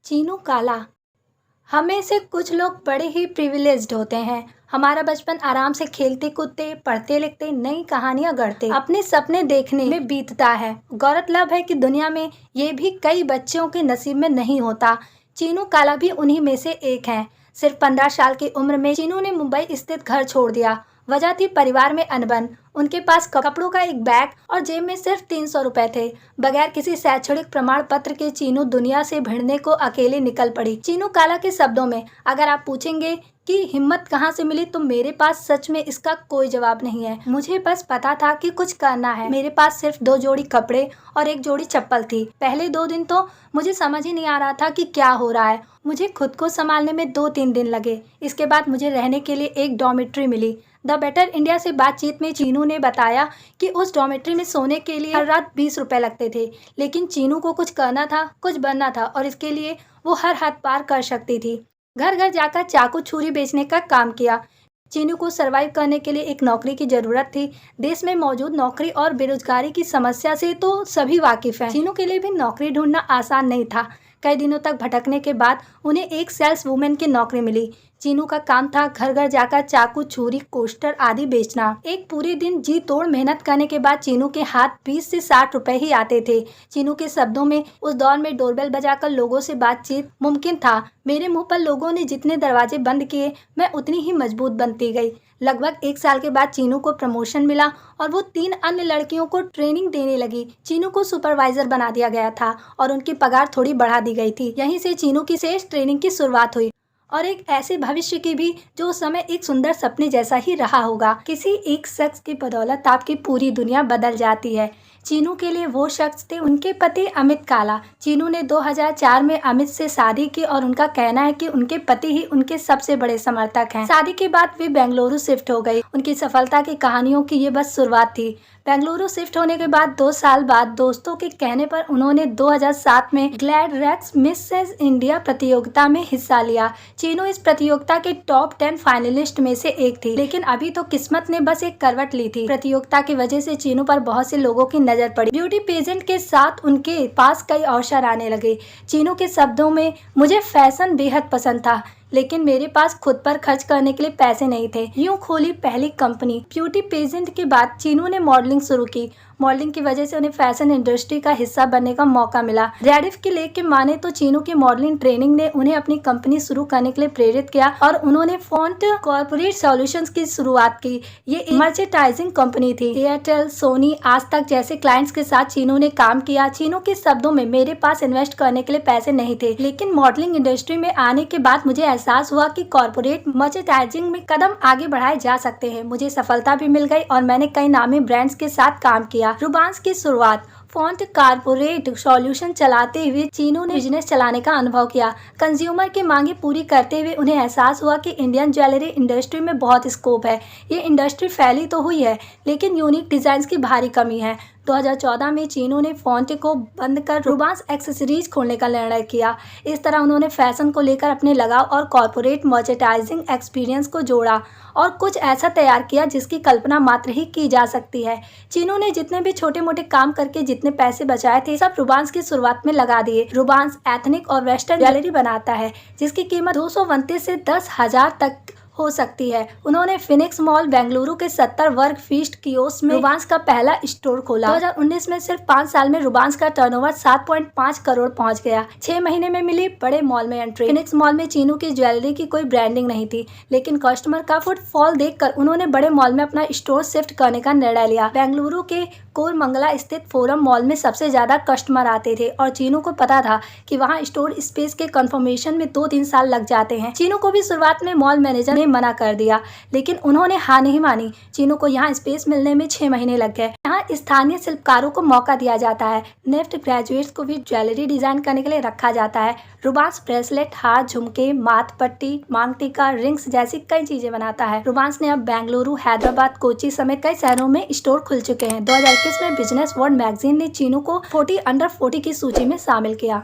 चीनू काला। हमें से कुछ लोग बड़े ही प्रिविलेज्ड होते हैं। हमारा बचपन आराम से खेलते कूदते, पढ़ते लिखते, नई कहानियां गढ़ते, अपने सपने देखने में बीतता है। गौरतलब है कि दुनिया में ये भी कई बच्चों के नसीब में नहीं होता। चीनू काला भी उन्हीं में से एक है। सिर्फ 15 साल की उम्र में चीनू ने मुंबई स्थित घर छोड़ दिया। वजह थी परिवार में अनबन। उनके पास कपड़ों का एक बैग और जेब में सिर्फ 300 रुपए थे। बगैर किसी शैक्षणिक प्रमाण पत्र के चीनू दुनिया से भिड़ने को अकेले निकल पड़ी। चीनू काला के शब्दों में अगर आप पूछेंगे कि हिम्मत कहाँ से मिली, तो मेरे पास सच में इसका कोई जवाब नहीं है। मुझे बस पता था कि कुछ करना है। मेरे पास सिर्फ 2 जोड़ी कपड़े और 1 जोड़ी चप्पल थी। पहले 2 दिन तो मुझे समझ ही नहीं आ रहा था कि क्या हो रहा है। मुझे खुद को संभालने में 2-3 दिन लगे। इसके बाद मुझे रहने के लिए एक डॉर्मेट्री मिली। द बेटर इंडिया से बातचीत में चीनू ने बताया कि उस डॉर्मेट्री में सोने के लिए हर रात 20 रुपए लगते थे। लेकिन चीनू को कुछ करना था, कुछ बनना था और इसके लिए वो हर हद पार कर सकती थी। घर घर जाकर चाकू छुरी बेचने का काम किया। चीनू को सरवाइव करने के लिए एक नौकरी की जरूरत थी। देश में मौजूद नौकरी और बेरोजगारी की समस्या से तो सभी वाकिफ हैं। चीनू के लिए भी नौकरी ढूंढना आसान नहीं था। कई दिनों तक भटकने के बाद उन्हें एक सेल्स वुमेन की नौकरी मिली। चीनू का काम था घर घर जाकर चाकू छुरी कोस्टर आदि बेचना। एक पूरे दिन जी तोड़ मेहनत करने के बाद चीनू के हाथ 20 से 60 रुपए ही आते थे। चीनू के शब्दों में उस दौर में डोरबेल बजाकर लोगों से बातचीत मुमकिन था। मेरे मुंह पर लोगों ने जितने दरवाजे बंद किए, मैं उतनी ही मजबूत बनती गई। लगभग 1 साल के बाद चीनू को प्रमोशन मिला और वो 3 अन्य लड़कियों को ट्रेनिंग देने लगी। चीनू को सुपरवाइजर बना दिया गया था और उनकी पगार थोड़ी बढ़ा दी गई थी। यहीं से चीनू की सेल्स ट्रेनिंग की शुरुआत हुई और एक ऐसे भविष्य की भी जो उस समय एक सुंदर सपने जैसा ही रहा होगा। किसी एक शख्स की बदौलत आपकी पूरी दुनिया बदल जाती है। चीनू के लिए वो शख्स थे उनके पति अमित काला। चीनू ने 2004 में अमित से शादी की और उनका कहना है कि उनके पति ही उनके सबसे बड़े समर्थक हैं। शादी के बाद वे बेंगलुरु शिफ्ट हो गई। उनकी सफलता की कहानियों की ये बस शुरुआत थी। बेंगलुरु शिफ्ट होने के बाद 2 साल बाद दोस्तों के कहने पर उन्होंने 2007 में ग्लैड रेक्स मिसेस इंडिया प्रतियोगिता में हिस्सा लिया। चीनू इस प्रतियोगिता के टॉप 10 फाइनलिस्ट में से एक थी, लेकिन अभी तो किस्मत ने बस एक करवट ली थी। प्रतियोगिता की वजह से चीनू पर बहुत से लोगों की नजर पड़ी। ब्यूटी पेजेंट के साथ उनके पास कई अवसर आने लगे। चीनू के शब्दों में, मुझे फैशन बेहद पसंद था, लेकिन मेरे पास खुद पर खर्च करने के लिए पैसे नहीं थे। यूं खोली पहली कंपनी। ब्यूटी पेजेंट के बाद चीनू ने मॉडलिंग शुरू की। मॉडलिंग की वजह से उन्हें फैशन इंडस्ट्री का हिस्सा बनने का मौका मिला। रेडिफ के लेख के माने तो चीनू की मॉडलिंग ट्रेनिंग ने उन्हें अपनी कंपनी शुरू करने के लिए प्रेरित किया और उन्होंने फॉन्ट कॉर्पोरेट सॉल्यूशंस की शुरुआत की। ये एक मर्चेंडाइजिंग कंपनी थी। एयरटेल, सोनी, आज तक जैसे क्लाइंट्स के साथ चीनू ने काम किया। चीनू के शब्दों में, मेरे पास इन्वेस्ट करने के लिए पैसे नहीं थे, लेकिन मॉडलिंग इंडस्ट्री में आने के बाद मुझे एहसास हुआ कि कॉर्पोरेट मर्चेंडाइजिंग में कदम आगे बढ़ाए जा सकते हैं। मुझे सफलता भी मिल गई और मैंने कई नामी ब्रांड्स के साथ काम किया। रुबांस की शुरुआत। फॉन्ट कॉर्पोरेट सॉल्यूशन चलाते हुए चीनू ने बिजनेस चलाने का अनुभव किया। कंज्यूमर की मांगे पूरी करते हुए उन्हें एहसास हुआ कि इंडियन ज्वेलरी इंडस्ट्री में बहुत स्कोप है। ये इंडस्ट्री फैली तो हुई है, लेकिन यूनिक डिजाइन की भारी कमी है। 2014 में चीनू ने फॉन्ट को बंद कर रुबांस एक्सेसरीज खोलने का निर्णय किया। इस तरह उन्होंने फैशन को लेकर अपने लगाव और कॉर्पोरेट मर्चेंडाइजिंग एक्सपीरियंस को जोड़ा और कुछ ऐसा तैयार किया जिसकी कल्पना मात्र ही की जा सकती है। चीनू ने जितने भी छोटे मोटे काम करके जितने पैसे बचाए थे, सब रुबांस की शुरुआत में लगा दिए। रुबांस एथनिक और वेस्टर्न ज्वेलरी बनाता है जिसकी कीमत 229 से 10,000 तक हो सकती है। उन्होंने फिनिक्स मॉल बेंगलुरु के 70 वर्ग फीट कियोस्क में रुबांस का पहला स्टोर खोला। 2019 में सिर्फ 5 साल में रुबांस का टर्नओवर 7.5 करोड़ पहुंच गया। 6 महीने में मिली बड़े मॉल में एंट्री। फिनिक्स मॉल में चीनू की ज्वेलरी की कोई ब्रांडिंग नहीं थी, लेकिन कस्टमर का फुटफॉल देखकर उन्होंने बड़े मॉल में अपना स्टोर शिफ्ट करने का निर्णय लिया। बेंगलुरु के कोरमंगला स्थित फोरम मॉल में सबसे ज्यादा कस्टमर आते थे और चीनू को पता था कि वहाँ स्टोर स्पेस के कंफर्मेशन में 2-3 साल लग जाते हैं। चीनू को भी शुरुआत में मॉल मैनेजर ने मना कर दिया, लेकिन उन्होंने हार नहीं मानी। चीनू को यहाँ स्पेस मिलने में 6 महीने लग गए। यहाँ स्थानीय शिल्पकारों को मौका दिया जाता है। नेफ्ट ग्रेजुएट्स को भी ज्वेलरी डिजाइन करने के लिए रखा जाता है। रुबांस ब्रेसलेट, हार, झुमके, माथ पट्टी, मांग टीका, रिंग्स जैसी कई चीजें बनाता है। रुबांस ने अब बेंगलुरु, हैदराबाद, कोची समेत कई शहरों में स्टोर खुल चुके हैं। 2021 में बिजनेस वर्ल्ड मैगजीन ने चीनू को 40 अंडर 40 की सूची में शामिल किया।